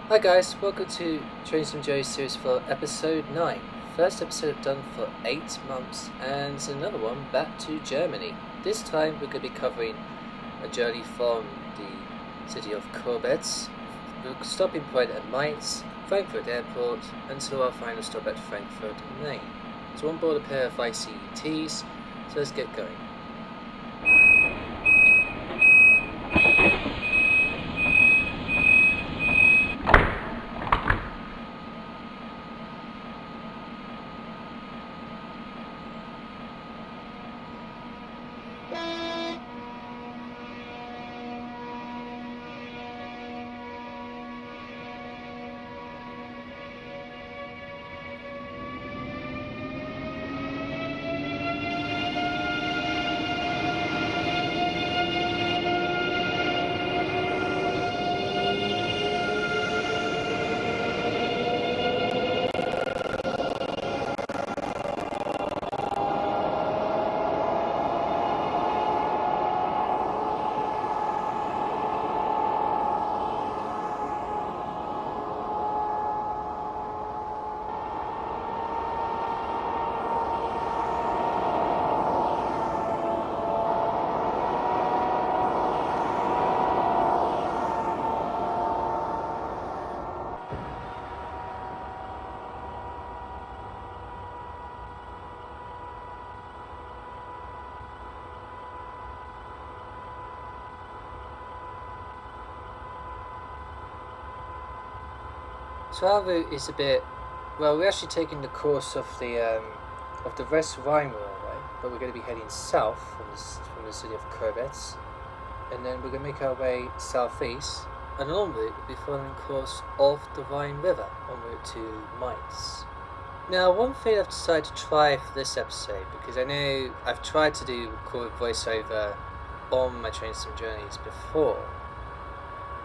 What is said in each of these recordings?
Hi guys, welcome to Trains from Joe series for episode 9. First episode I've done for 8 months and another one back to Germany. This time we're going to be covering a journey from the city of Koblenz, the stopping point at Mainz, Frankfurt airport, until our final stop at Frankfurt, Main. So on board a pair of ICETs, so let's get going. So our route is a bit, well, we're actually taking the course of the West Rhine Railway, but we're going to be heading south from the city of Koblenz, and then we're going to make our way southeast, and along route we'll be following course of the Rhine River en route to Mainz. Now, one thing I've decided to try for this episode, because I know I've tried to record voiceover on my train sim journeys before.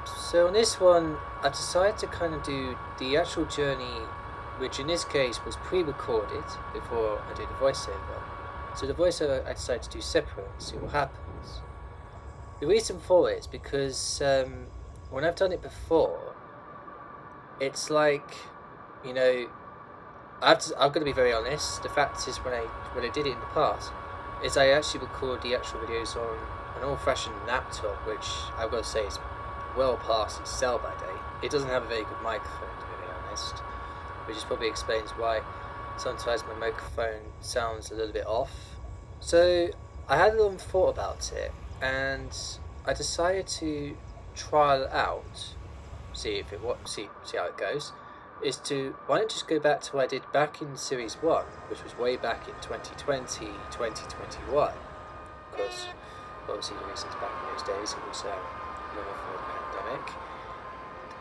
So on this one, I decided to kind of do the actual journey, which in this case was pre-recorded before I did the voiceover. So the voiceover I decided to do separate and see what happens. The reason for it is because when I've done it before, it's like, you know, I've got to be very honest. The fact is, when I did it in the past, is I actually record the actual videos on an old-fashioned laptop, which I've got to say is well past its sell-by date. It doesn't have a very good microphone, to be very honest, which is probably explains why sometimes my microphone sounds a little bit off. So I had a long thought about it, and I decided to trial out, see how it goes. Is to why don't just go back to what I did back in series 1, which was way back in 2020, 2021, because obviously the reasons back in those days it was before the pandemic.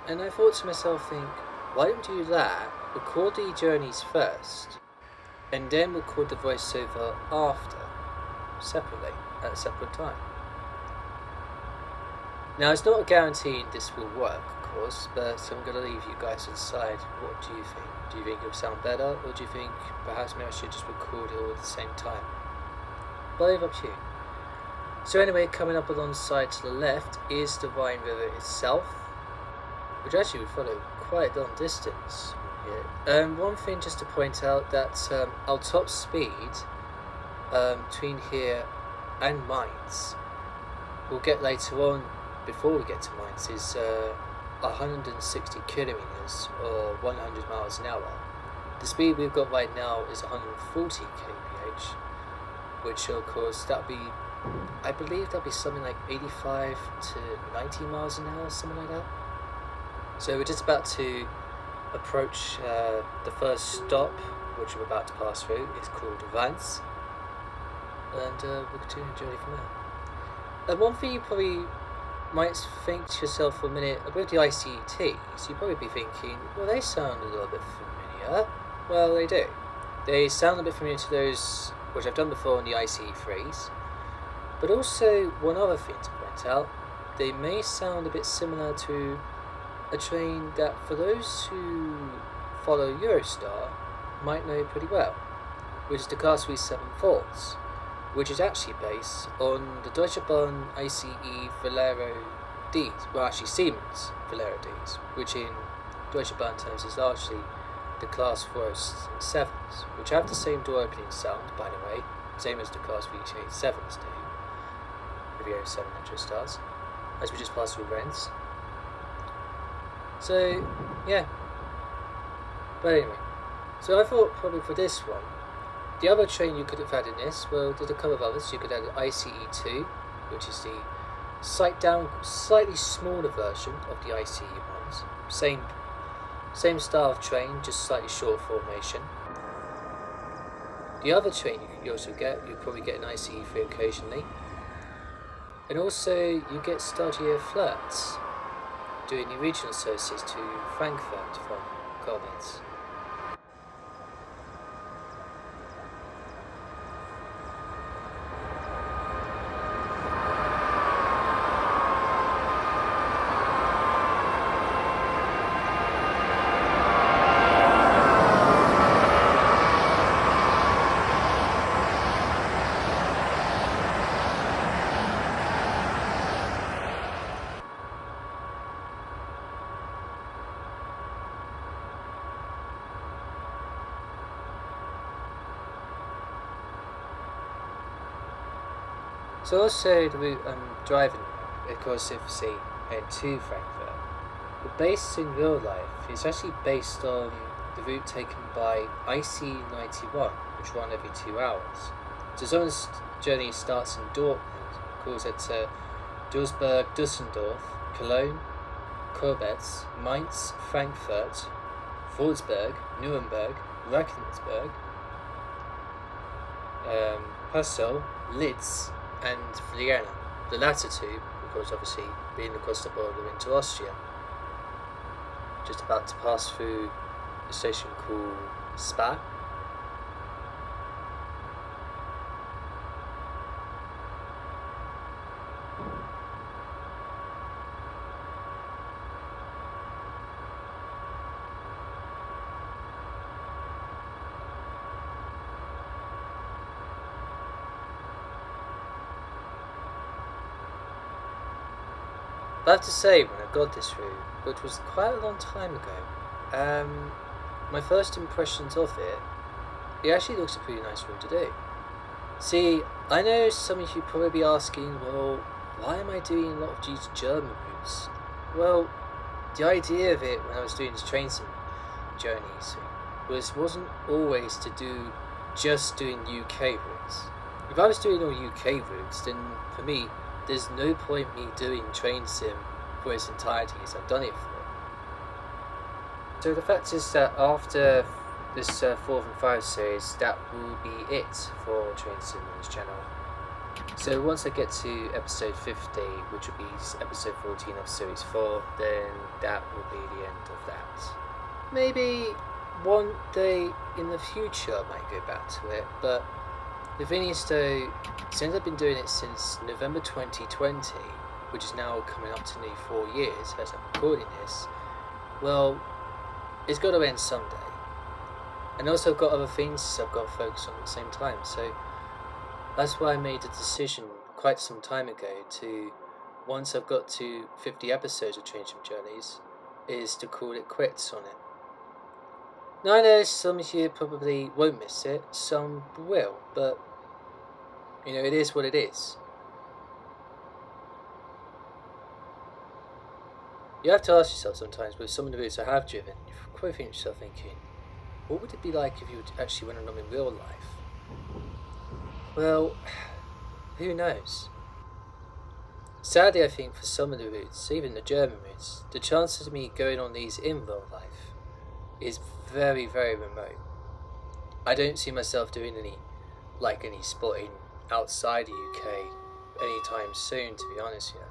And I thought to myself, why don't you do that, record the journeys first, and then record the voiceover after, separately, at a separate time. Now, it's not a guarantee this will work, of course, but I'm going to leave you guys to decide. What do you think? Do you think it'll sound better, or do you think perhaps maybe I should just record it all at the same time? But I leave up to you. So anyway, coming up alongside to the left is the Rhine River itself, which actually would follow quite a long distance from here. One thing just to point out that our top speed between here and Mainz, we'll get later on, before we get to Mainz, is 160 kilometers or 100 miles an hour. The speed we've got right now is 140 kmph, which of course I believe that'll be something like 85 to 90 miles an hour, something like that. So we're just about to approach the first stop, which we're about to pass through. It's called Mainz, and we'll continue the journey from there. And one thing you probably might think to yourself for a minute about the ICETs, you'd probably be thinking, well, they sound a little bit familiar. Well, they do. They sound a bit familiar to those which I've done before on the ICE3s. But also, one other thing to point out, they may sound a bit similar to a train that, for those who follow Eurostar, might know pretty well, which is the Class 37 Forts, which is actually based on the Deutsche Bahn ICE Velero Ds, well actually Siemens Velero Ds, which in Deutsche Bahn terms is largely the Class 407s, which have the same door opening sound, by the way, same as the Class V87s do, the V07 that just does, as we just passed through Rennes. So, yeah. But anyway, so I thought probably for this one, the other train you could have had in this, well, there's a couple of others. You could have the ICE2, which is the slightly smaller version of the ICE ones. Same style of train, just slightly short formation. The other train you also get, you probably get an ICE3 occasionally. And also you get Stagiaire flirts doing the regional services to Frankfurt from Koblenz. So also the route I'm driving, of course, if say head to Frankfurt, but based in real life, it's actually based on the route taken by IC91, which run every 2 hours. So someone's journey starts in Dortmund, calls it Duisburg, Düsseldorf, Cologne, Koblenz, Mainz, Frankfurt, Wolfsburg, Nuremberg, Regensburg, Passau, Linz, and Vienna. The latter two, because obviously being across the border into Austria. Just about to pass through a station called Spa. I have to say, when I got this route, which was quite a long time ago, my first impressions of it actually looks a pretty nice route to do. See, I know some of you probably be asking, well, why am I doing a lot of these German routes? Well, the idea of it when I was doing this train sim journeys wasn't always to do just doing UK routes. If I was doing all UK routes, then for me, there's no point me doing train sim for its entirety as I've done it for. So the fact is that after this 4th and 5 series, that will be it for train sim on this channel. So once I get to episode 50, which will be episode 14 of series 4, then that will be the end of that. Maybe one day in the future I might go back to it, but the thing is though, since I've been doing it since November 2020, which is now coming up to nearly 4 years as I'm recording this, well, it's got to end someday. And also I've got other things I've got to focus on at the same time, so that's why I made the decision quite some time ago to, once I've got to 50 episodes of Train Sim Journeys, is to call it quits on it. Now I know some of you probably won't miss it, some will, but you know, it is what it is. You have to ask yourself sometimes, with some of the routes I have driven, you probably think yourself thinking, what would it be like if you actually went on them in real life? Well, who knows? Sadly, I think for some of the routes, even the German routes, the chances of me going on these in real life is very, very remote. I don't see myself doing any spotting outside the UK anytime soon, to be honest with you.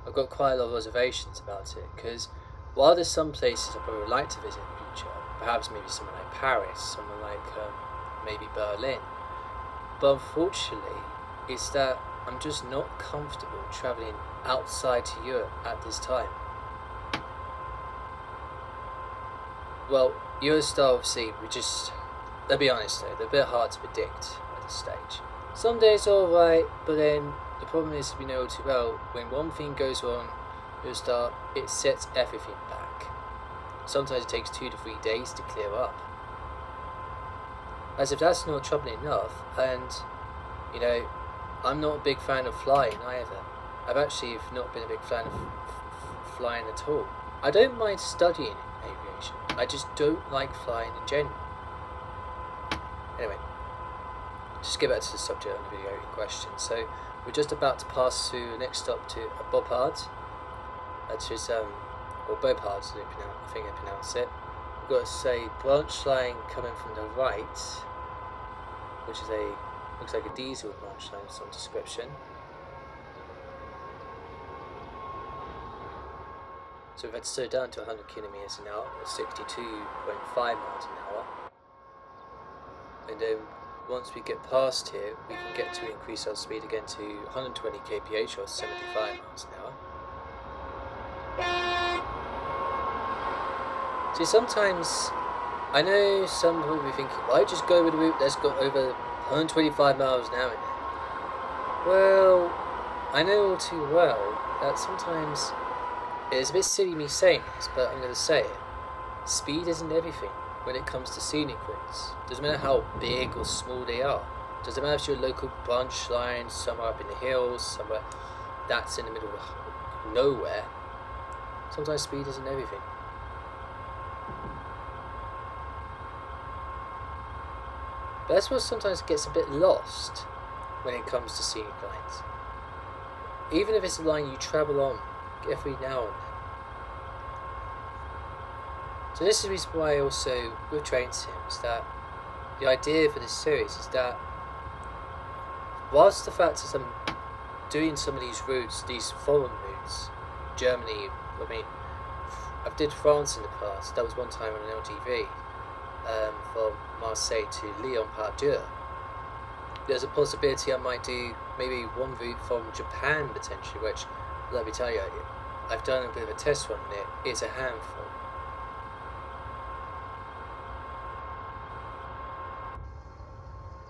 I've got quite a lot of reservations about it, because while there's some places I probably would like to visit in the future, perhaps maybe somewhere like Paris, somewhere like maybe Berlin, but unfortunately it's that I'm just not comfortable travelling outside to Europe at this time. Well, Eurostar obviously, let's be honest though, they're a bit hard to predict at this stage. Some days are alright, but then the problem is, we know too well, when one thing goes wrong, Eurostar, it sets everything back. sometimes it takes 2 to 3 days to clear up. As if that's not troubling enough, and you know, I'm not a big fan of flying either. I've actually not been a big fan of flying at all. I don't mind studying aviation, I just don't like flying in general. Anyway, just get back to the subject of the video in question. So we're just about to pass through the next stop to Bopard, which is or Bopard, I think I pronounce it. We've got to say branch line coming from the right, which is looks like a diesel branch line of some description. So we've had to slow down to 100 kilometers an hour, or 62.5 miles an hour. And then once we get past here, we can get to increase our speed again to 120 kph, or 75 miles an hour. See, sometimes, I know some people will be thinking, why just go with the route, let's go over 125 miles an hour now. Well, I know all too well that sometimes it's a bit silly me saying this, but I'm going to say it. Speed isn't everything when it comes to scenic routes. Doesn't matter how big or small they are. Doesn't matter if you're a local branch line somewhere up in the hills, somewhere that's in the middle of nowhere. Sometimes speed isn't everything. But that's what sometimes gets a bit lost when it comes to scenic lines. Even if it's a line you travel on every now and then. So this is the reason why also with train sims, that the idea for this series is that whilst the fact that I'm doing some of these routes, these foreign routes, Germany, I mean, I've did France in the past. That was one time on an LTV, from Marseille to Lyon par deux. There's a possibility I might do maybe one route from Japan potentially, which, let me tell you, I've done a bit of a test run on it. It's a handful.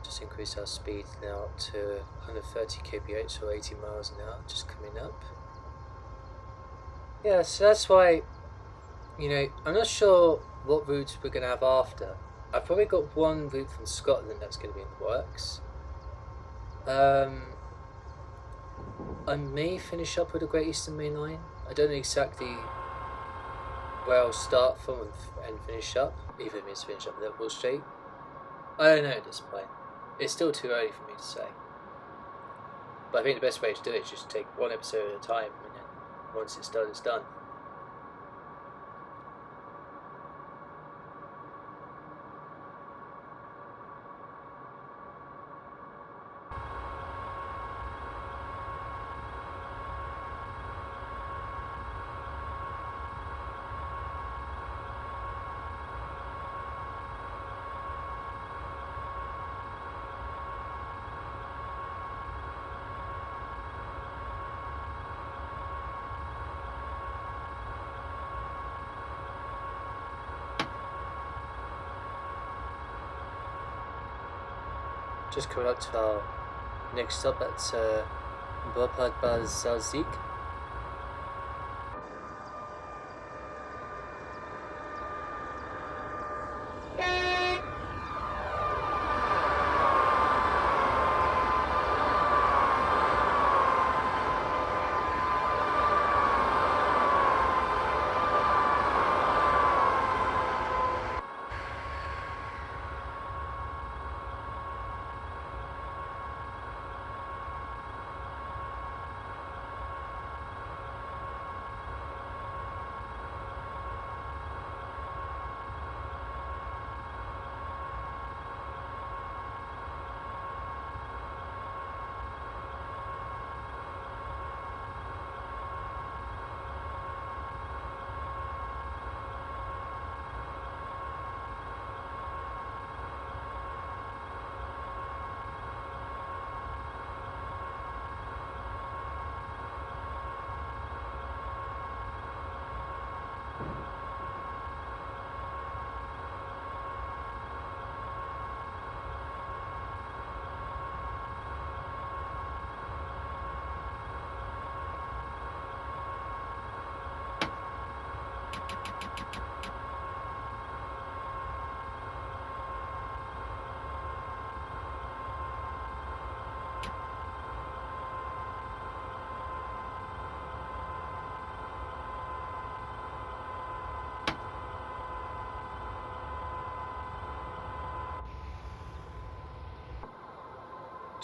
Just increase our speed now up to 130 kph, or 80 miles an hour, just coming up. Yeah, so that's why, you know, I'm not sure what routes we're going to have after. I've probably got one route from Scotland that's going to be in the works. I may finish up with the Great Eastern Main Line. I don't know exactly where I'll start from and finish up, even if it's finish up at Liverpool Street. I don't know at this point. It's still too early for me to say. But I think the best way to do it is just take one episode at a time, and then once it's done, it's done. Just coming up to our next stop at Bopard Salzig.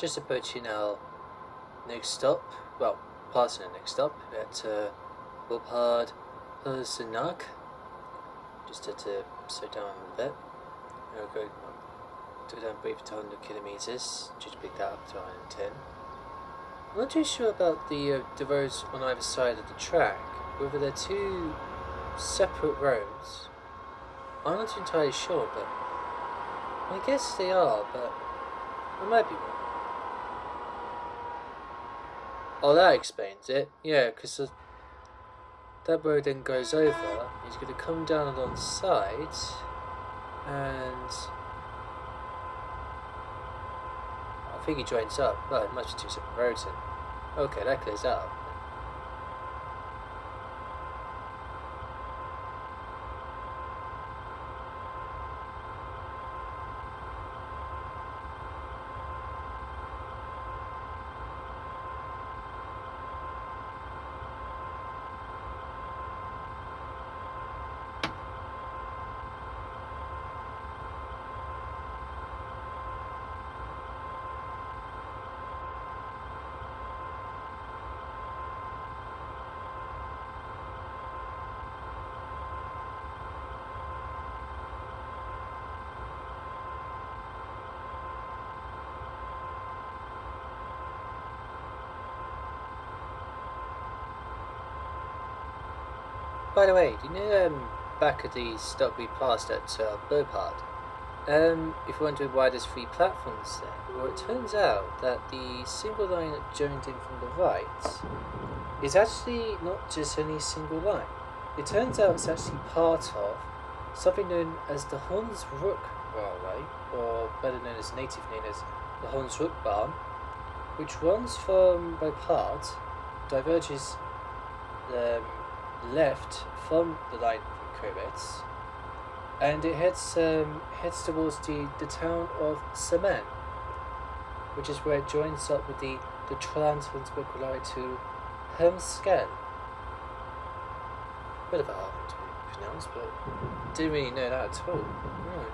Just approaching our next stop, well, passing the next stop at Wilpard-Herzenach. Just had to slow down a bit. I'll go down briefly to 100 kilometers, just pick that up to 110. I'm not too sure about the roads on either side of the track, whether they're two separate roads. I'm not entirely sure, but I guess they are, but I might be wrong. Oh, that explains it. Yeah, because that road then goes over. He's going to come down alongside, and I think he joins up. Well, it must be two separate roads then. Okay, that clears that up. By the way, do you know back at the stop we passed at Wilpard, if you're wondering why there's 3 platforms there, well, it turns out that the single line that joined in from the right is actually not just any single line. It turns out it's actually part of something known as the Hunsrück Railway, or better known as native name as the Hunsrückbahn, which runs from Wilpard, diverges left from the line from Koblenz, and it heads towards the town of Seman, which is where it joins up with the Trans-Hunsrück Railway to Helmscan. Bit of a hard one to pronounce, but didn't really know that at all. Right.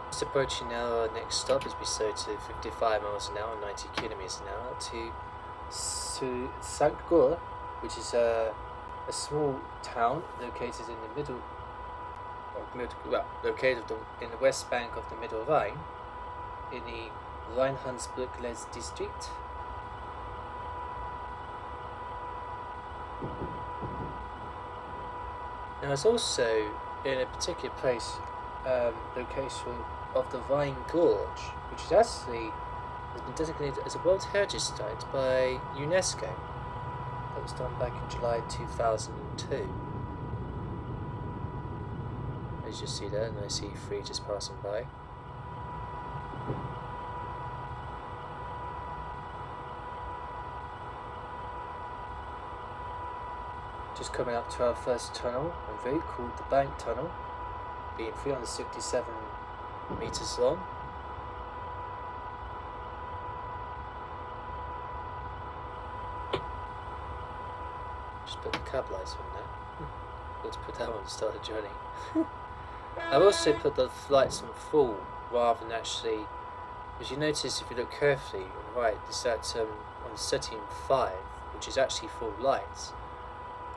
Just approaching our next stop as we slow to 55 miles an hour, 90 kilometers an hour to St. Goar, which is a small town located in the middle, located in the west bank of the Middle Rhine, in the Reinheim district. Now it's also in a particular place, location of the Rhine Gorge, which is actually has been designated as a World Heritage Site by UNESCO. That was done back in July 2002. As you see there, and I see 3 just passing by. Just coming up to our first tunnel en route called the Bank Tunnel, being 367 meters long. Just put the cab lights on there. Let's put that on to start the journey. I've also put the lights on full rather than actually, as you notice if you look carefully on the right, is that on setting 5, which is actually full lights.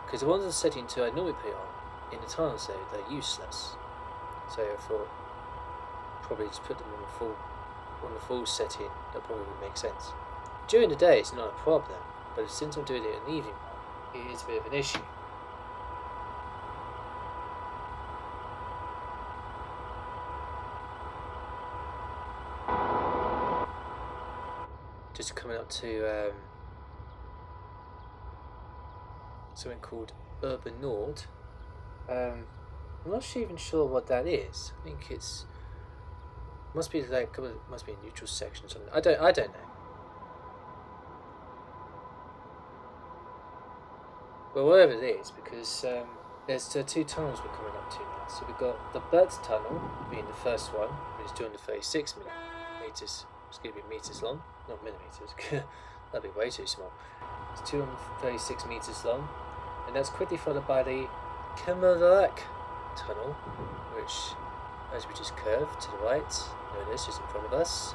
Because the ones on setting 2 I normally put on in the tunnels though, they're useless. So I thought probably just put them on the full setting. That probably would make sense. During the day it's not a problem, but since I'm doing it in the evening, it is a bit of an issue. Just coming up to something called Urban Nord. I'm not even sure what that is. I think it's must be a neutral section or something. I don't know. Well, whatever it is, because there's two tunnels we're coming up to now. So we've got the Bert Tunnel being the first one, which is 236 meters. Excuse me, meters long, not millimeters. That'd be way too small. It's 236 meters long, and that's quickly followed by the Koblenz Tunnel, which, as we just curved to the right, there it is, just in front of us.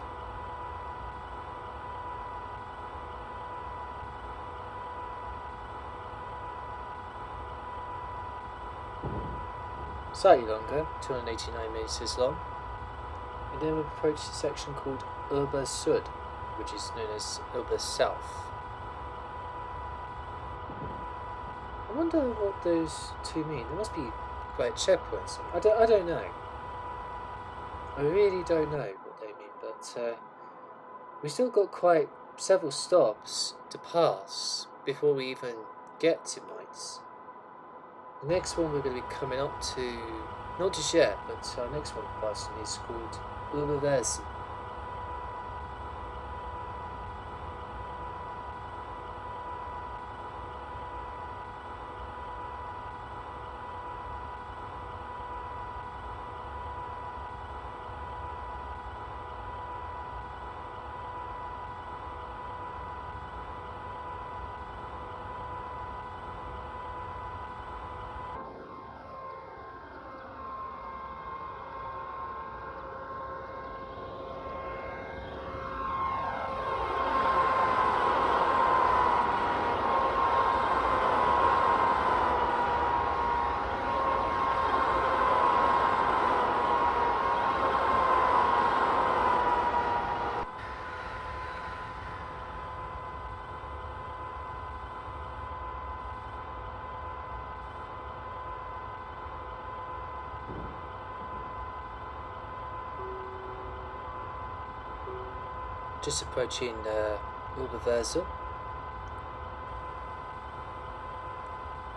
Slightly longer, 289 meters long, and then we approach the section called Urban Sud, which is known as Urban South. I wonder what those two mean. There must be great checkpoints. I don't know. I really don't know what they mean, but we still got quite several stops to pass before we even get to Mainz. The next one we're going to be coming up to, not just yet, but our next one passing is called Überwesen. Just approaching Überwesen.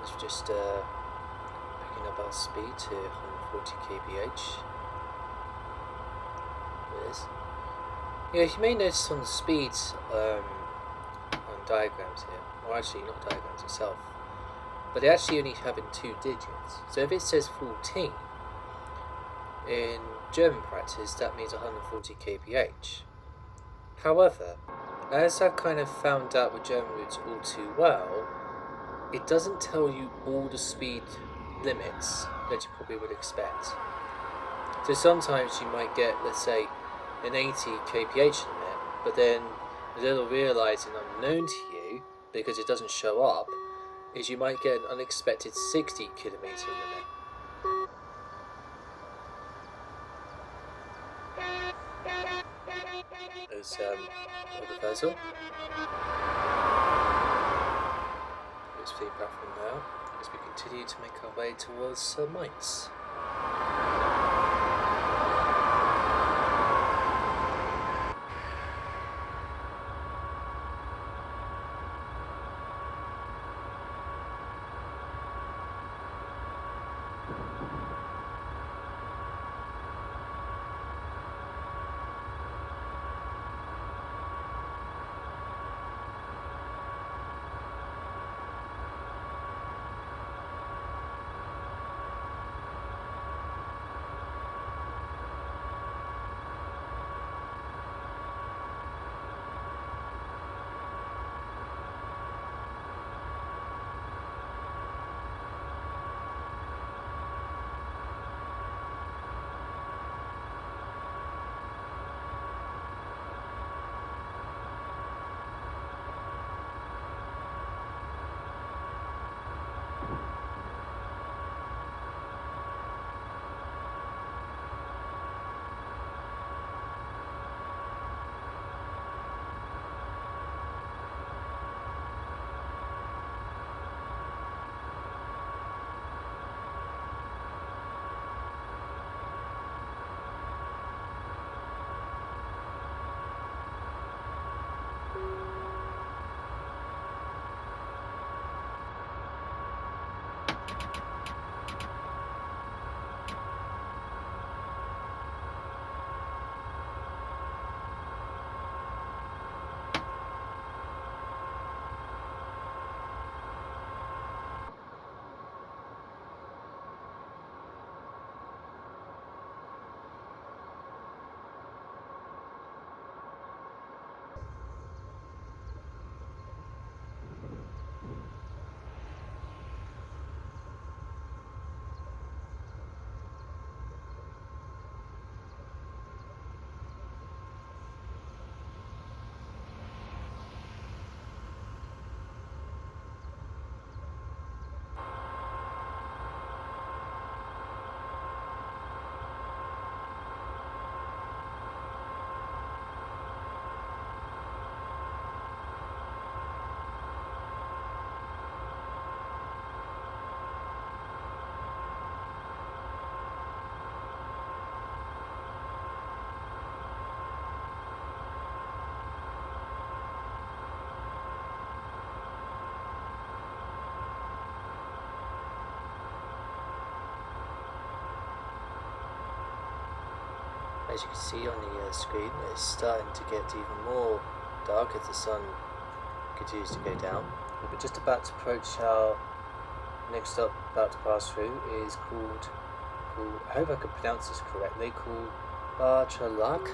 As we're just picking up our speed to 140 kbh. There it is. Yeah, you may notice on the speeds on diagrams here, or actually not diagrams itself, but they actually only have in 2 digits. So if it says 14 in German practice, that means 140 kbh. However, as I've kind of found out with German routes all too well, it doesn't tell you all the speed limits that you probably would expect. So sometimes you might get, let's say, an 80 kph limit, but then a little realising unknown to you, because it doesn't show up, is you might get an unexpected 60 kilometre limit. There's the vessel. There's feedback from there as we continue to make our way towards Mainz. as you can see on the screen, it's starting to get even more dark as the sun continues to go down. We're just about to approach our next stop, about to pass through, is called I hope I can pronounce this correctly, called Barchalak.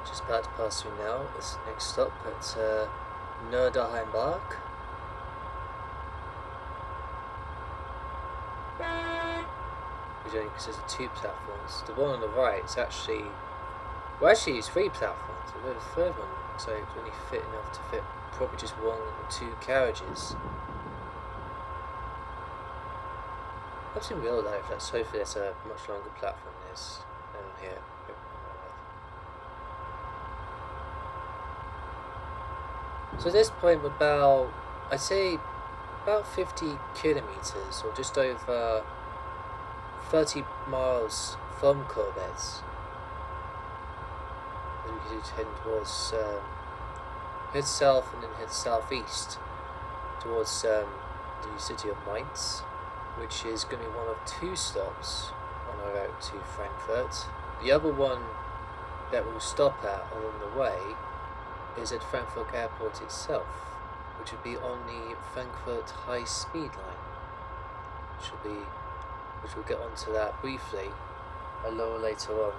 Just about to pass through now. This next stop at Nurderheim Park. Which only consists of 2 platforms. The one on the right is actually, well, actually it's 3 platforms. But the third one looks like it's only fit enough to fit probably just 1 or 2 carriages. Perhaps in real life, let's hope there's a much longer platform than this than here. So at this point, about, I'd say, about 50 kilometers, or just over 30 miles from Koblenz. Then we can head towards, head south and then head southeast towards the city of Mainz, which is going to be one of 2 stops on our route to Frankfurt. The other one that we'll stop at along the way is at Frankfurt Airport itself, which would be on the Frankfurt High Speed Line, which we'll get onto that briefly a little later on.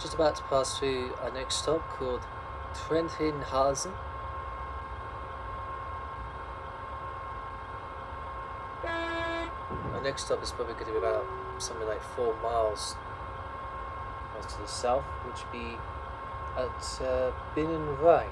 Just about to pass through our next stop called Trentinghausen. Our next stop is probably going to be about something like 4 miles to the south, which would be at Binnen Rhine.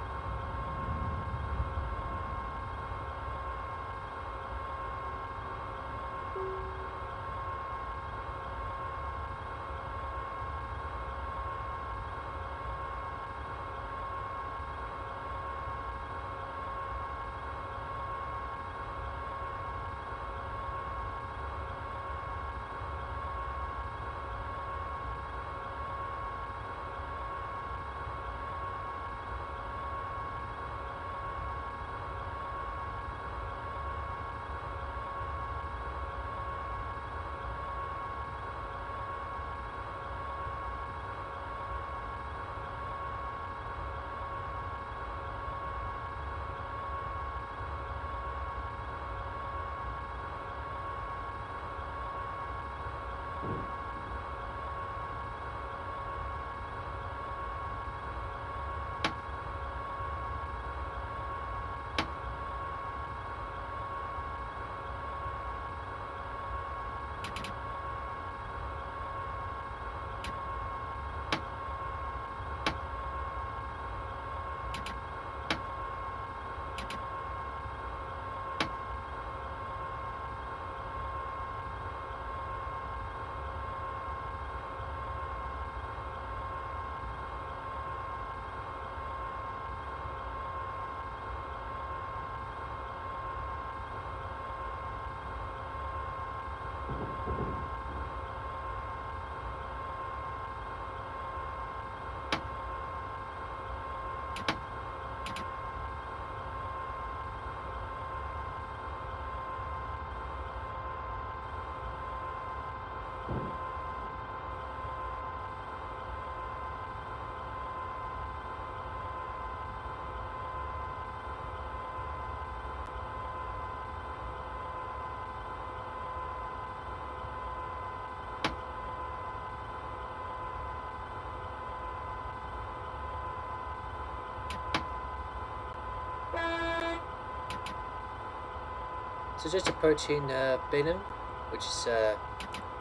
So just approaching Bingen, which is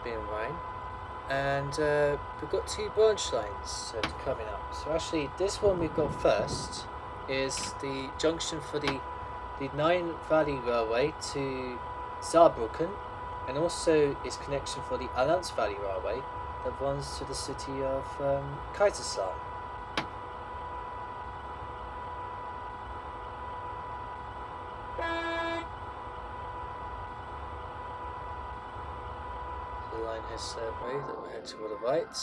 Bingen Rhine, and we've got 2 branch lines coming up. So actually this one we've got first is the junction for the Rhine Valley Railway to Saarbrücken, and also its connection for the Allianz Valley Railway that runs to the city of Kaiserslautern. So the line has survey that will head toward the right,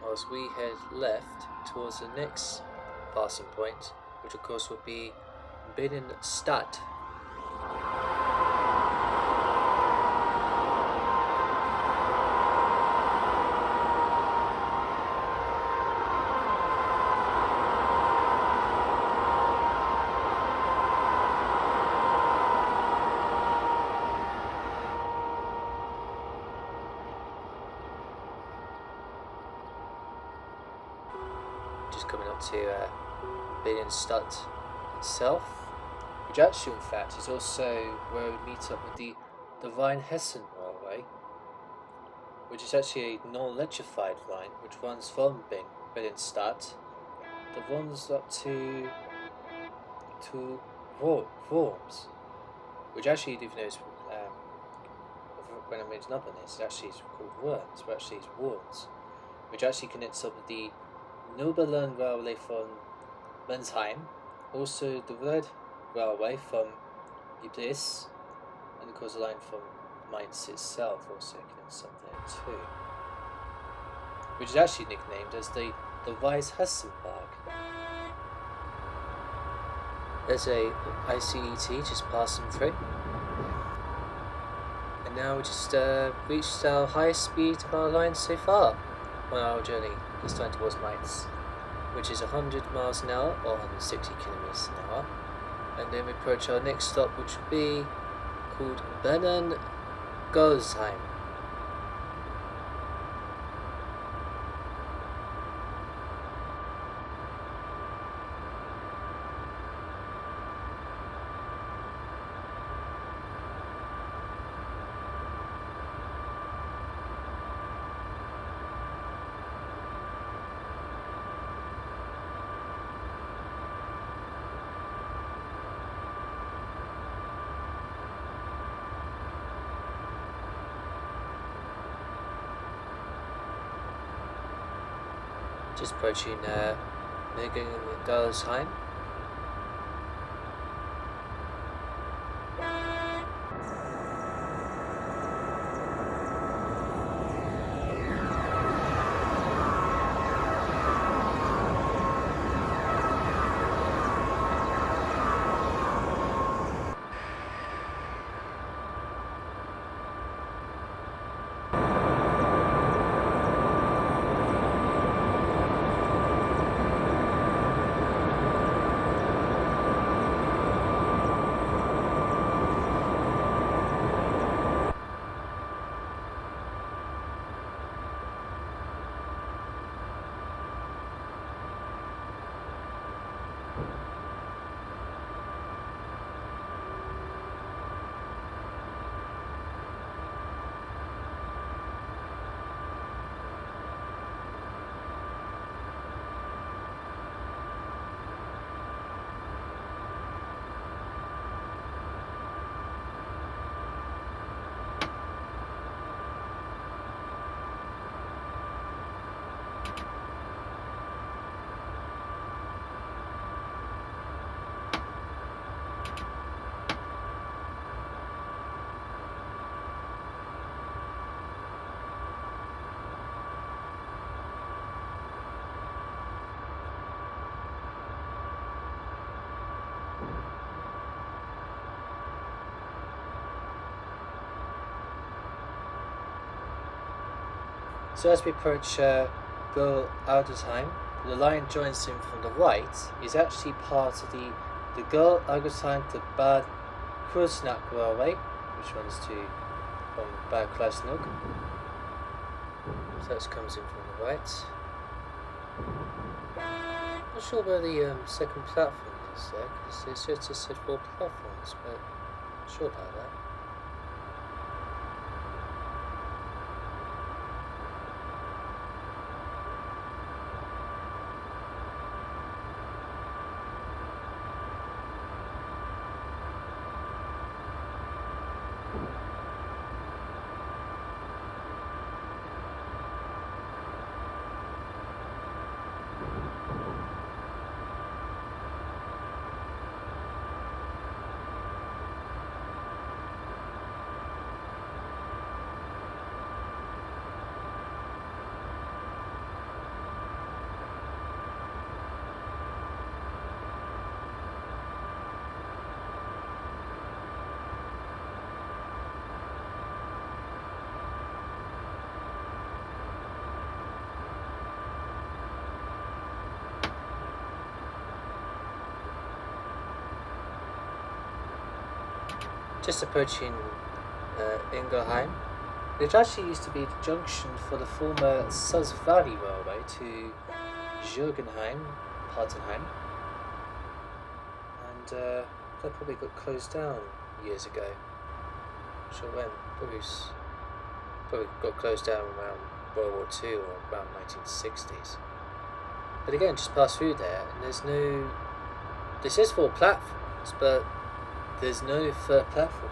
whilst we head left towards the next passing point, which of course will be Binnenstadt. Just coming up to Binnenstadt itself, which actually in fact is also where we meet up with the Rhine-Hessen Railway, which is actually a non-electrified line which runs from Binnenstadt that runs up to Worms, which actually, even though it's, when I'm reading up on this, it actually is called Worms, but actually it's Worms, which actually connects up with the Nobelern Railway from Meinheim, also the Red Railway from Iblis, and of course the line from Mainz itself also connects up there too, which is actually nicknamed as the Weisshessenberg. There's a ICET just passing through, and now we just reached our highest speed of our line so far on our journey this time towards Mainz, which is 100 miles an hour or 160 kilometers an hour, and then we approach our next stop, which will be called Bennern-Golzheim. Just approaching Golzheim. So as we approach Golzheim, the line joins in from the right is actually part of the Golzheim to Bad Kreuznach Railway, which runs from Bad Kreuznach. So that comes in from the right. Not sure where the second platform sec, it's just said 4 platforms, but sure about that. Just approaching Ingelheim, which actually used to be the junction for the former South Valley Railway to Jürgenheim, Partenheim, and that probably got closed down years ago. Not sure when. Probably got closed down around World War II or around 1960s. But again, just pass through there, and there's no. This is 4 platforms, but there's no third platform.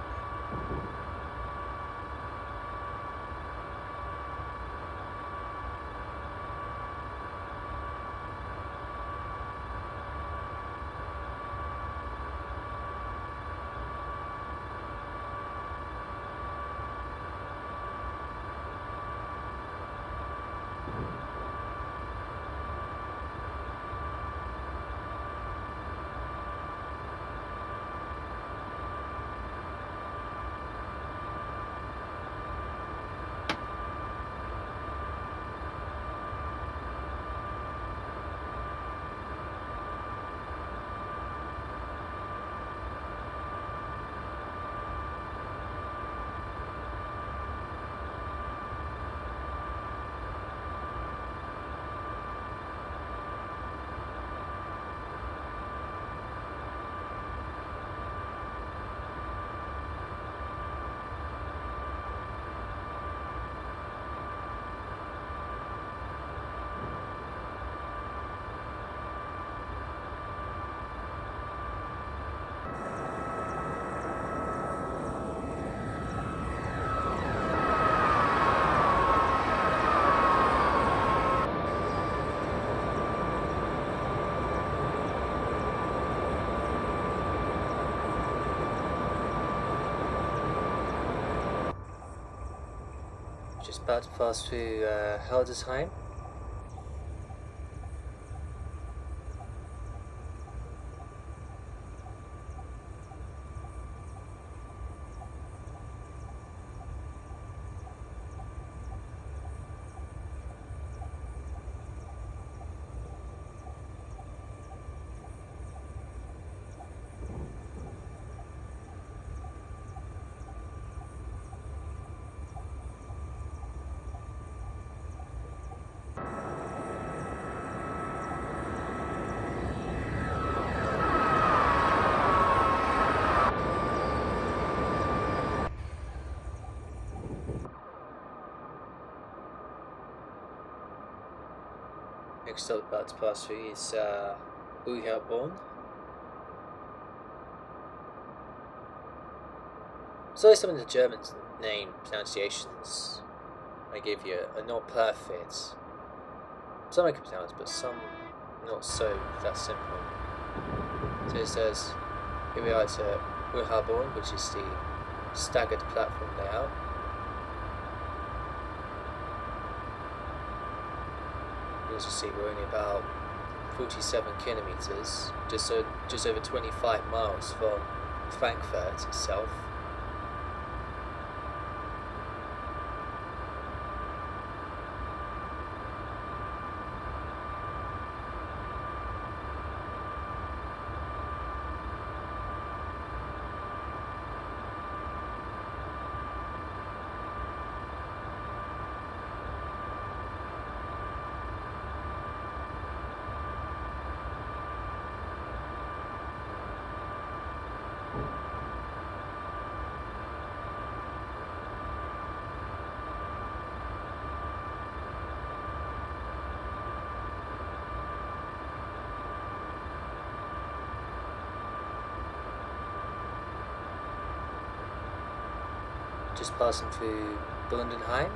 Just about to pass through Hildesheim. Next stop about to pass through is Uherborn. So some of the German name pronunciations I give you are not perfect. Some I can pronounce, but some not so that simple. So it says, here we are at Uherborn, which is the staggered platform layout. You also see we're only about 47 kilometers, just over 25 miles from Frankfurt itself. just passing through Meinheim.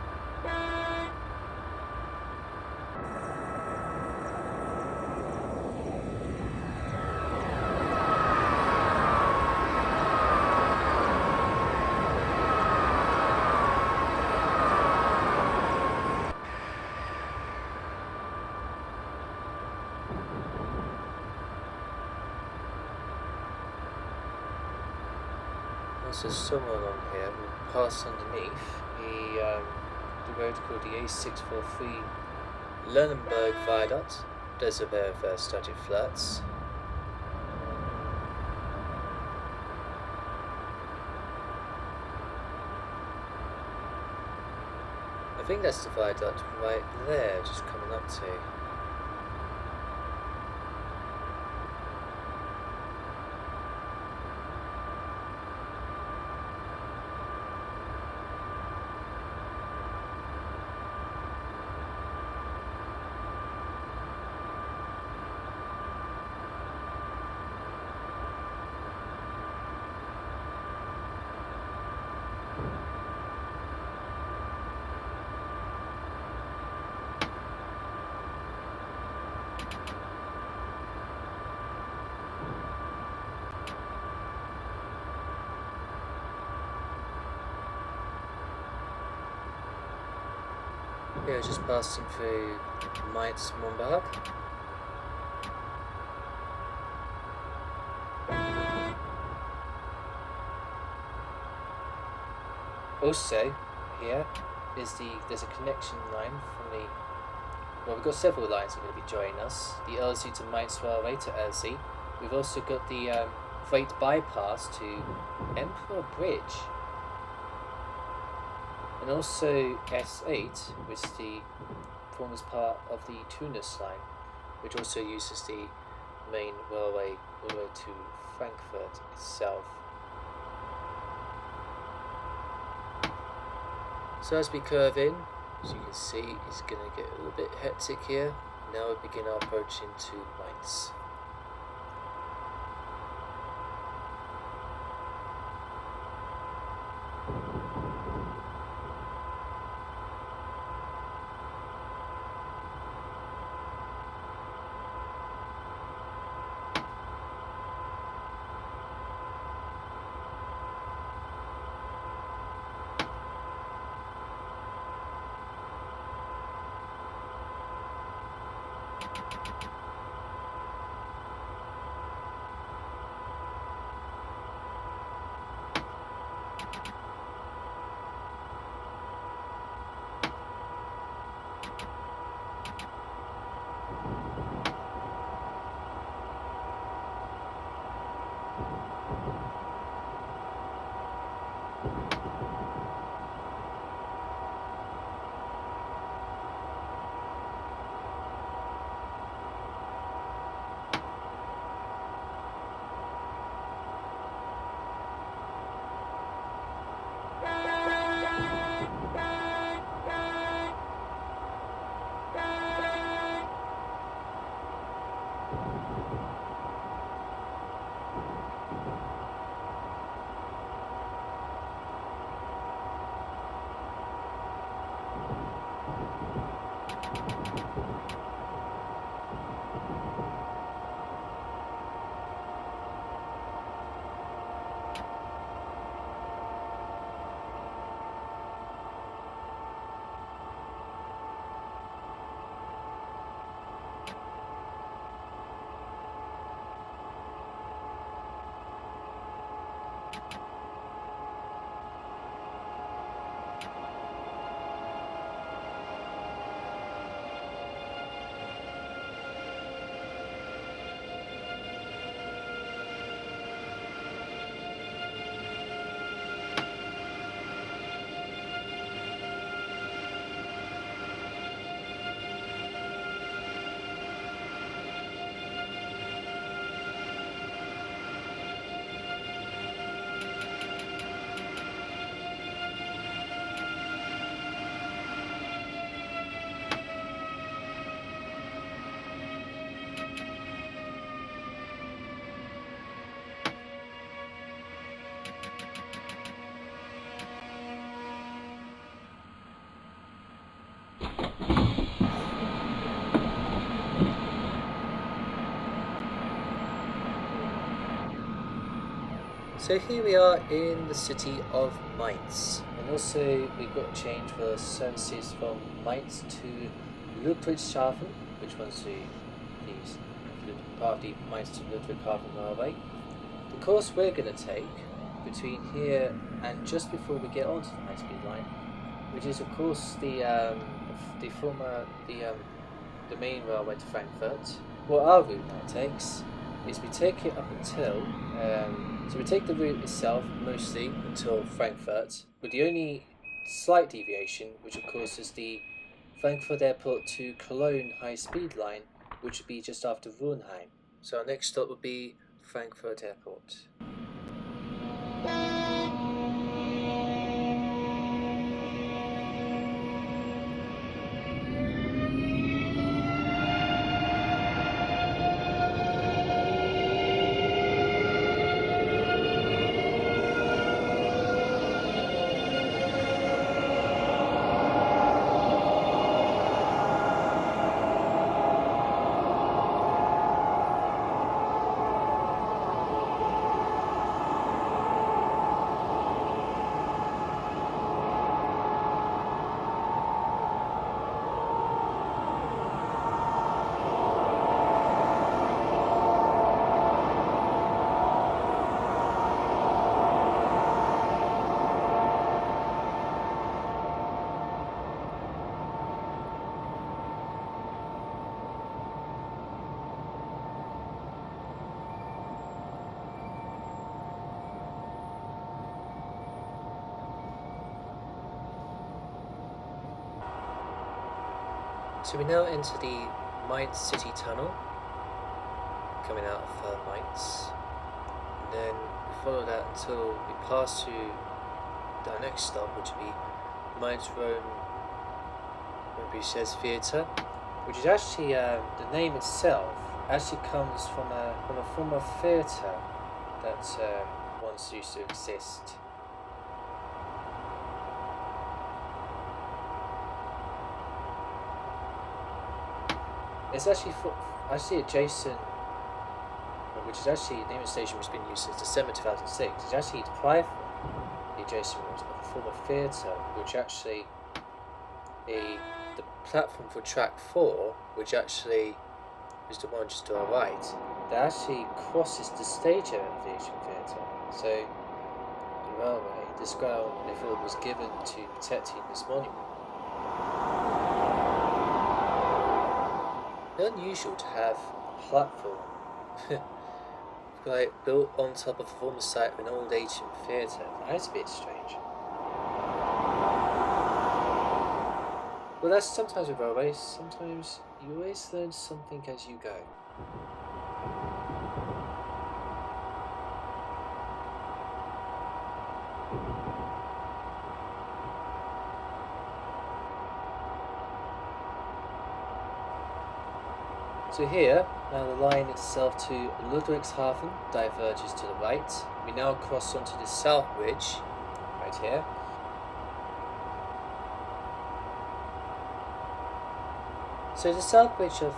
Also somewhere along here we'll pass underneath the road called the A643 Lernenberg Viaduct. There's a pair of static flats. I think that's the viaduct right there, just coming up to. Yeah, just passing through Mainz Hbf. Also, here is there's a connection line from the, well, we've got several lines that are going to be joining us. The LZ to Mainz Railway to LZ. We've also got the freight bypass to Emperor Bridge. And also S8, which forms part of the Tunis line, which also uses the main railway all the way to Frankfurt itself. So as we curve in, as you can see, it's going to get a little bit hectic here. Now we begin our approach into Mainz. So here we are in the city of Mainz, and also we've got a change for services from Mainz to Ludwigshafen, which runs to part of the Mainz to Ludwigshafen Railway. The course we're going to take between here and just before we get onto the high speed line, which is of course the main railway to Frankfurt. What our route now takes is we take it up until so we take the route itself mostly until Frankfurt, with the only slight deviation, which of course is the Frankfurt Airport to Cologne high speed line, which would be just after Reinheim. So our next stop would be Frankfurt Airport. So we now enter the Mainz City Tunnel, coming out of Mainz, and then we follow that until we pass to our next stop, which will be Mainz Theatre, which is actually, the name itself actually comes from a former theatre that once used to exist. It's actually adjacent, which is actually the name of the station which has been used since December 2006. It's actually deprived from the adjacent rooms of a former theatre, which actually the platform for track 4, which actually is the one just to our right, that actually crosses the stage area of the ancient theatre. So the railway, this ground, they thought was given to protecting this monument. It's unusual to have a platform like built on top of a former site of an old ancient theatre. That's a bit strange. Well, that's sometimes with railways. Sometimes you always learn something as you go. So here, now the line itself to Ludwigshafen diverges to the right. We now cross onto the South Bridge, right here. So the South Bridge of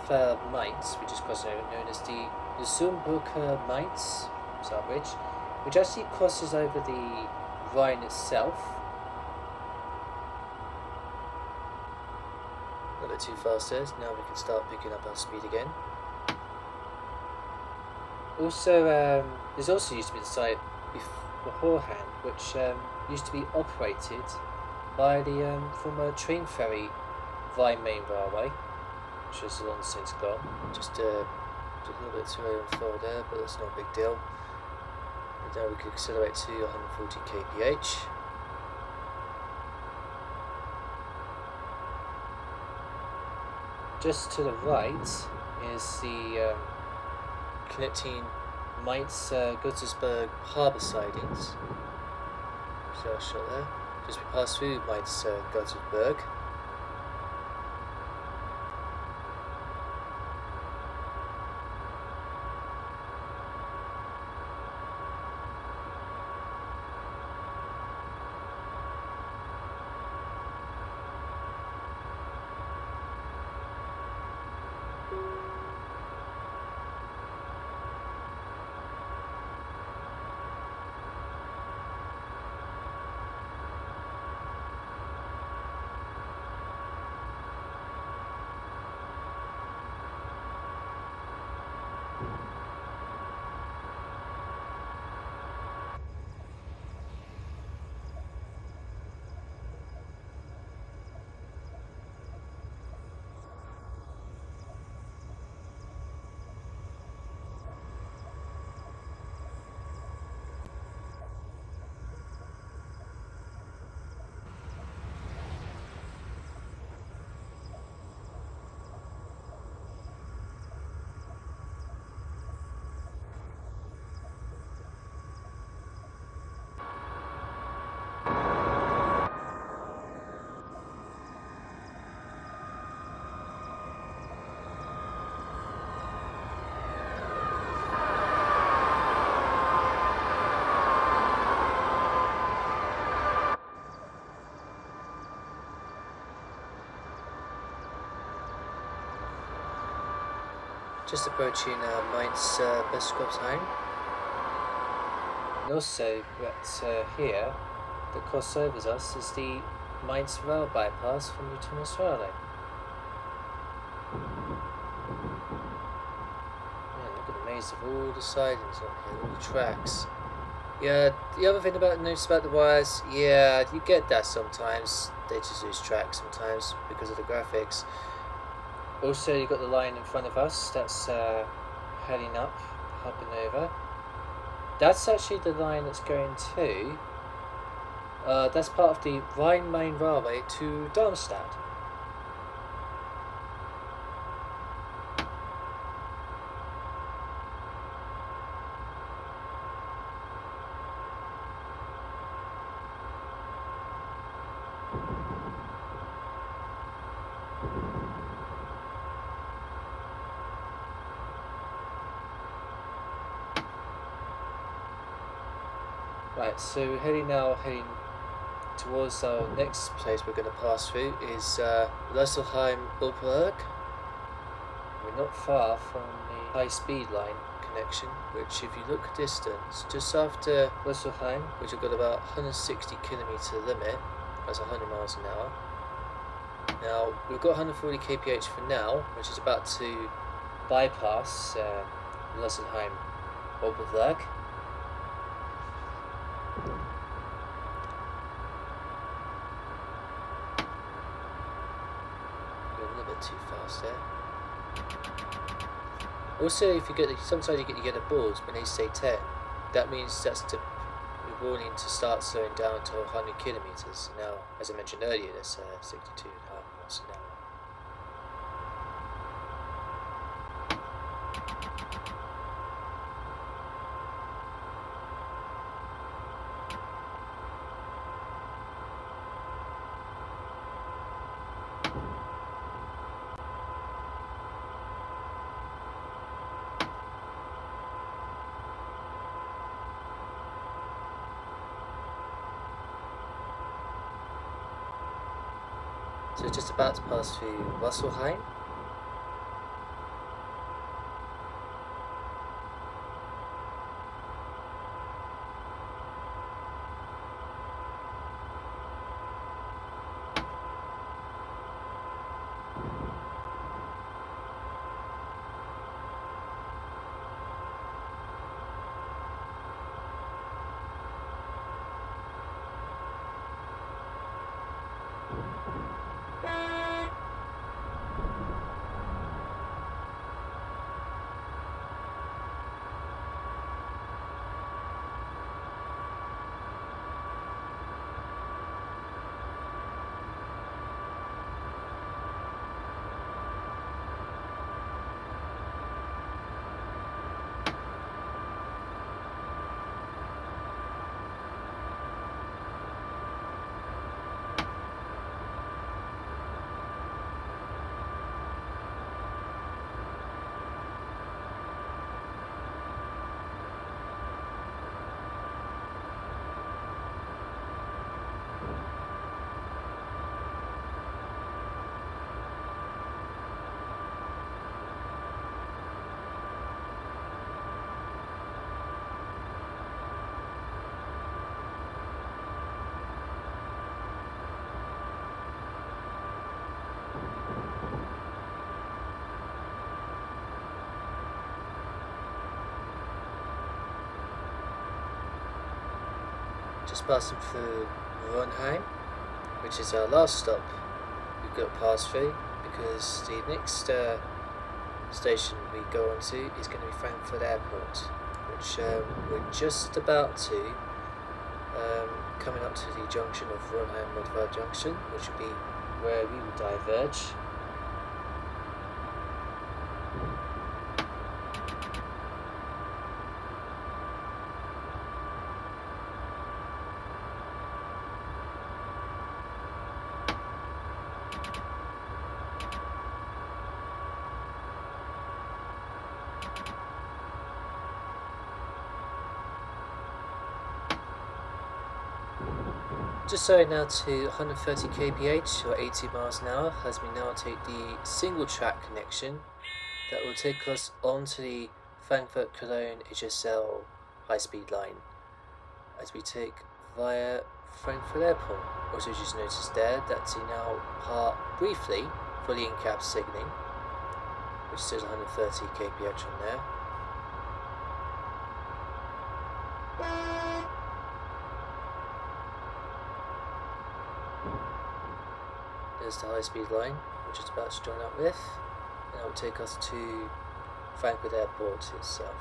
Mainz, which is crossing over, known as the Sumbrücke Mainz South Bridge, which actually crosses over the Rhine itself. A bit too fast there, now we can start picking up our speed again. Also, there's also used to be the site beforehand, which used to be operated by the former train ferry Rhine Main Railway, which has long since gone. Just a little bit too early and forward there, but that's not a big deal. And now we can accelerate to 140 kph. Just to the right is the connecting Mainz Gottersburg harbour sidings. So I'll show there. Just we pass through Mainz Gottersburg. Just approaching Mainz Hbf. And also, right here, that crossovers us is the Mainz rail bypass from the Tunnels Railway. Yeah, look at the maze of all the sidings on here, all the tracks. Yeah, the other thing notice about the wires, yeah, you get that sometimes. They just lose track sometimes because of the graphics. Also, you've got the line in front of us that's heading up, hopping over. That's actually the line that's going to, that's part of the Rhine Railway to Darmstadt. Right, so we're heading towards our next place we're going to pass through is Reinheim. We're not far from the high-speed line connection, which if you look distance, just after Reinheim, which have got about 160 kilometre limit, that's 100 miles an hour. Now, we've got 140 kph for now, which is about to bypass Reinheim. A bit too fast there. Also, if you sometimes you get the boards when they say 10, that means that's the warning to start slowing down to 100 kilometers. Now, as I mentioned earlier, that's 62.5 miles an hour. So we're just about to pass through Reinheim. just passing through Reinheim, which is our last stop we've got to pass through, because the next station we go on to is going to be Frankfurt Airport, which we're just about to, coming up to the junction of Reinheim Junction, which will be where we will diverge. Just so now to 130 kph or 80 miles an hour as we now take the single track connection that will take us onto the Frankfurt Cologne HSL high speed line as we take via Frankfurt Airport. Also just noticed there that we now part briefly for the in-cab signalling, which says 130 kph on there. There's the high speed line, which is about to join up with, and it will take us to Frankfurt Airport itself.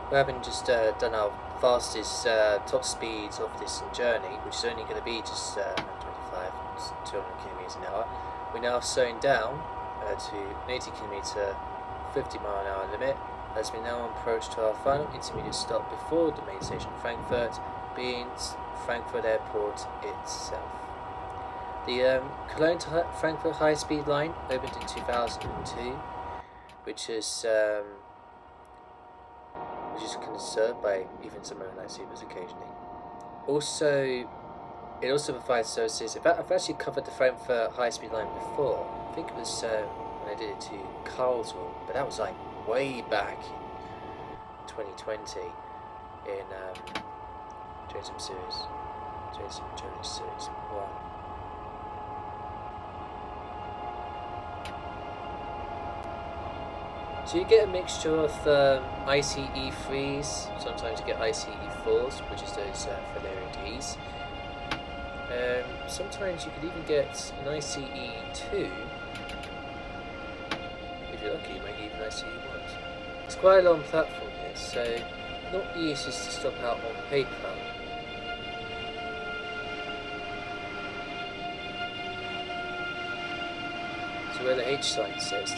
We're having just done our fastest top speeds of this journey, which is only going to be just 125, 200 kilometers an hour. We're now slowing down to an 80 kilometer, 50 mile an hour limit as we now approach to our final intermediate stop before the main station of Frankfurt, being Frankfurt Airport itself. The Cologne to Frankfurt high speed line opened in 2002, which is kind of served by even some overnight sleepers occasionally. Also, it also provides services. I've actually covered the Frankfurt high speed line before. I think it was when I did it to Karlsruhe, but that was like way back in 2020 in Journalism Series 1. So you get a mixture of ICE 3s, sometimes you get ICE 4s, which is those Valerian Ds, Sometimes you could even get an ICE2. If you're lucky, you might get even ICE1. It's quite a long platform here, so not the easiest to stop out on paper. So where the H sign says,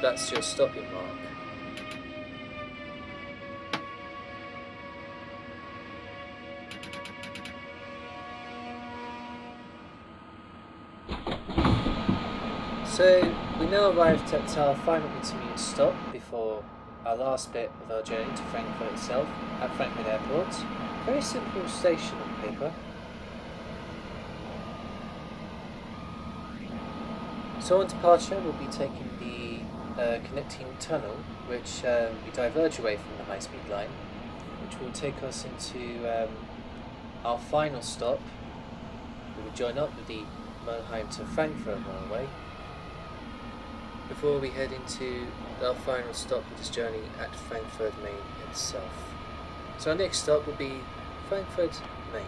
that's your stopping mark. So we now arrived at our final intermediate stop before our last bit of our journey to Frankfurt itself, at Frankfurt Airport. Very simple station on paper. So on departure we'll be taking the connecting tunnel, which we diverge away from the high-speed line, which will take us into our final stop. We will join up with the Meinheim to Frankfurt Railway before we head into our final stop of this journey at Frankfurt Main itself. So our next stop will be Frankfurt Main.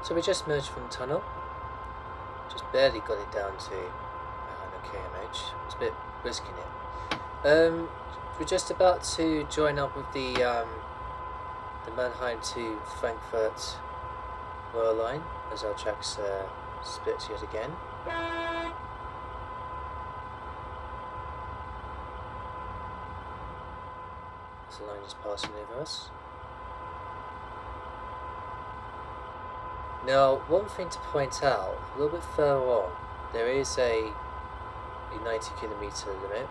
So we just merged from the tunnel, just barely got it down to 100 km. It's a bit risking it. We're just about to join up with the Mannheim to Frankfurt Railway Line as our tracks split yet again. The line is passing over us. Now, one thing to point out, a little bit further on, there is a 90 kilometer limit,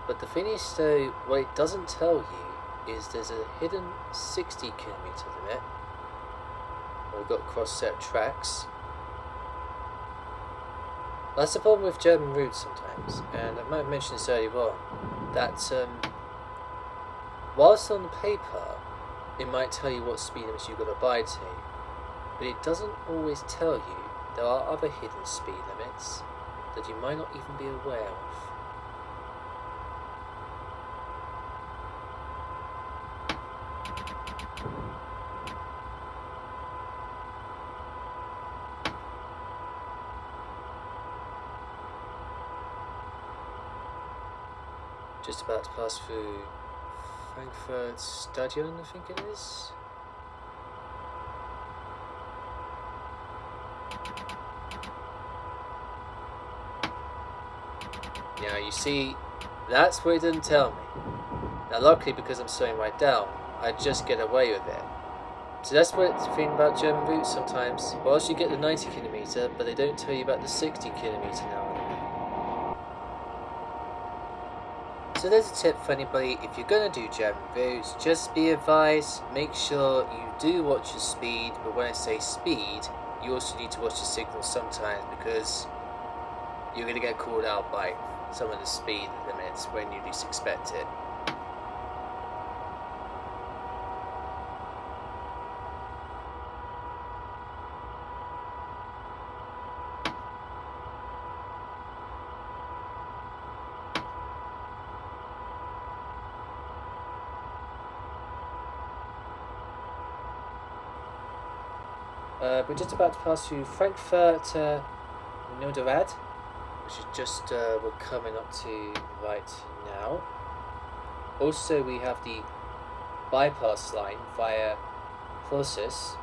but the thing is though, what it doesn't tell you is there's a hidden 60 kilometer limit. We've got cross-set tracks. That's the problem with German routes sometimes, and I might have mentioned this earlier on, that whilst on the paper it might tell you what speed limits you've got to abide to, but it doesn't always tell you there are other hidden speed limits that you might not even be aware of. Just about to pass through Frankfurt Stadion, I think it is. you see, that's what it didn't tell me. Now luckily, because I'm slowing right down, I just get away with it. So that's what the thing about German routes sometimes. Whilst you get the 90 kilometer, but they don't tell you about the 60 kilometer now. So there's a tip for anybody: if you're going to do German routes, just be advised, make sure you do watch your speed. But when I say speed, you also need to watch the signals sometimes, because you're going to get called out by some of the speed limits when you least expect it. We're just about to pass through Frankfurt Norderrad, which is just we're coming up to right now. Also, we have the bypass line via Forces,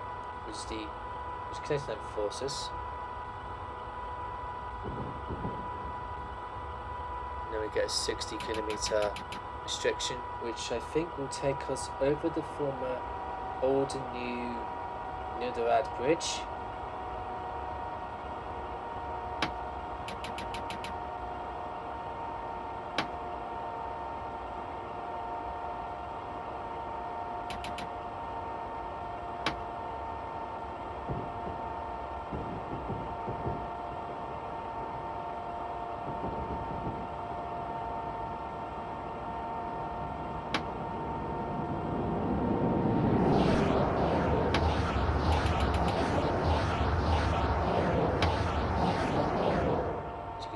which is connected to Forces. And then we get a 60 kilometer restriction, which I think will take us over the former old and new Norderrad Bridge.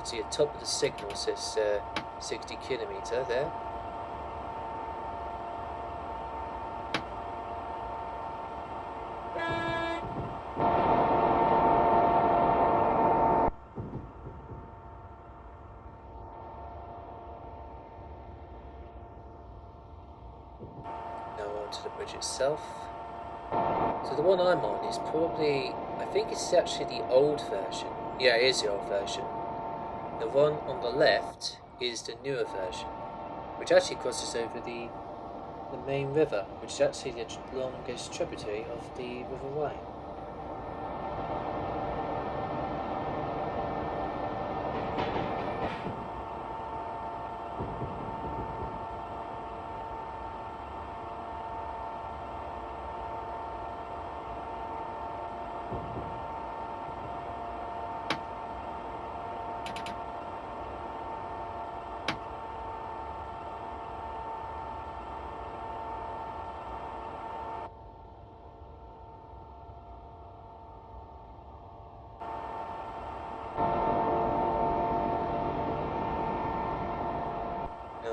See at the top of the signal says 60 kilometer there. Now on to the bridge itself. So the one I'm on is probably, I think it's actually the old version. Yeah, it is the old version. The one on the left is the newer version, which actually crosses over the Main River, which is actually the longest tributary of the River Rhine.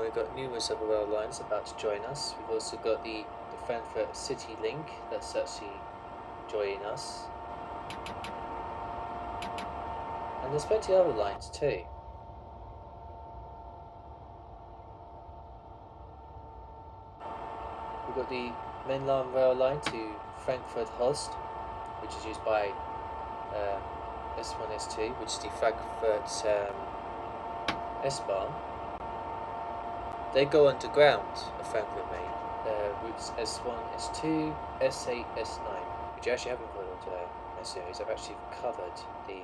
We've got numerous other rail lines about to join us. We've also got the Frankfurt City Link that's actually joining us. And there's plenty of other lines too. We've got the Mainland Rail Line to Frankfurt Horst, which is used by S1, S2, which is the Frankfurt S-Bahn. They go underground at Frankfurt Main. Routes S1, S2, S8, S9, which I actually haven't covered on today in this series. I've actually covered the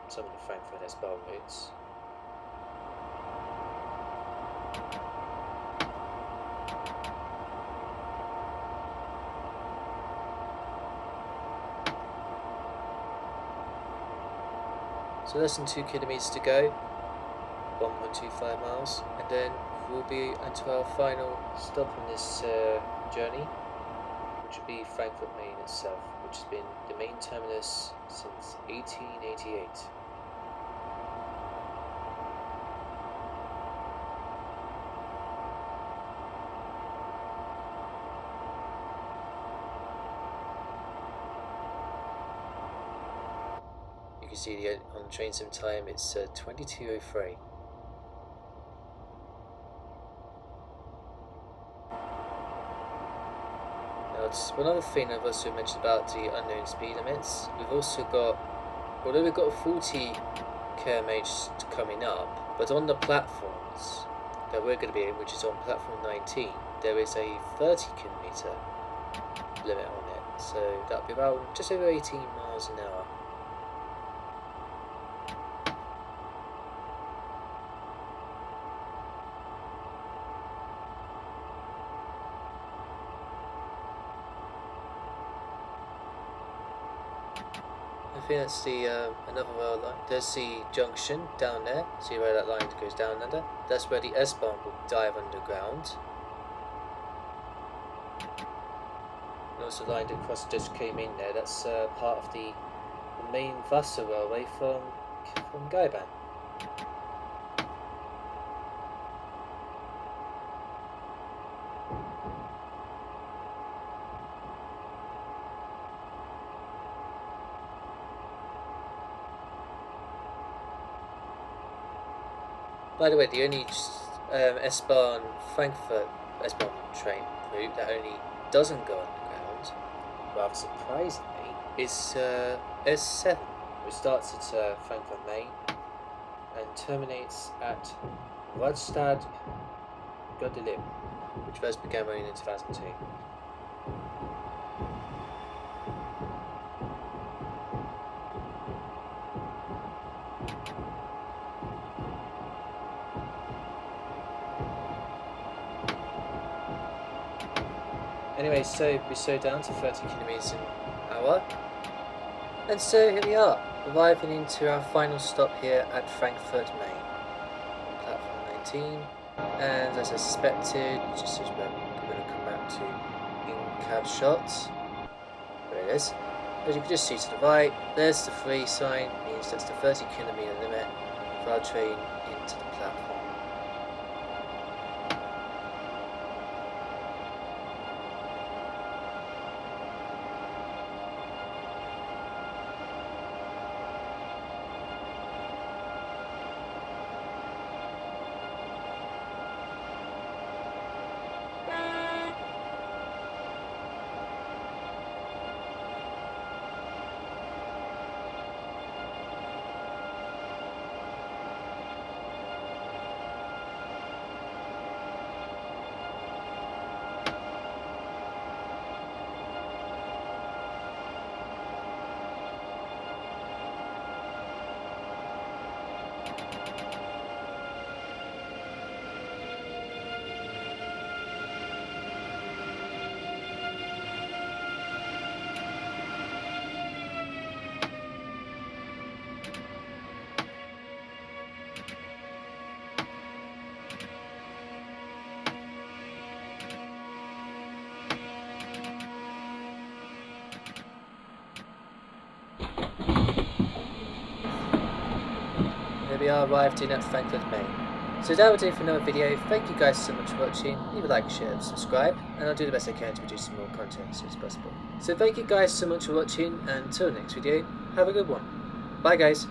some of the Frankfurt S-Bahn routes. So less than 2 kilometers to go, 1.25 miles, and then we'll be onto our final stop on this journey, which will be Frankfurt Main itself, which has been the main terminus since 1888. You can see on train sim time it's 22:03. One other thing I've also mentioned about the unknown speed limits, we've also got, although we've got a 40 km coming up, but on the platform roads that we're going to be in, which is on platform 19, there is a 30km limit on it, so that'll be about just over 18 miles an hour. I think that's the another rail line. There's the junction down there. See where that line goes down under? That's where the S-Bahn will dive underground. And also the line across just came in there. That's part of the Main Hbf railway from Gaiban. By the way, the only S-Bahn Frankfurt S-Bahn train route that only doesn't go underground, rather surprisingly, is S7, which starts at Frankfurt Main and terminates at Radstadt Göttingen, which first began running in 2002. Anyway, so we slowed down to 30km an hour, and so here we are, arriving into our final stop here at Frankfurt Main, on platform 19, and as I suspected, just as we're going to come out to in-cab shots, there it is. As you can just see to the right, there's the free sign, means that's the 30km limit for our train into the platform. We are arrived in at Frankfurt Main. So that will do for another video. Thank you guys so much for watching. Leave a like, share and subscribe, and I'll do the best I can to produce some more content as soon as possible. So thank you guys so much for watching, and until the next video, have a good one. Bye guys.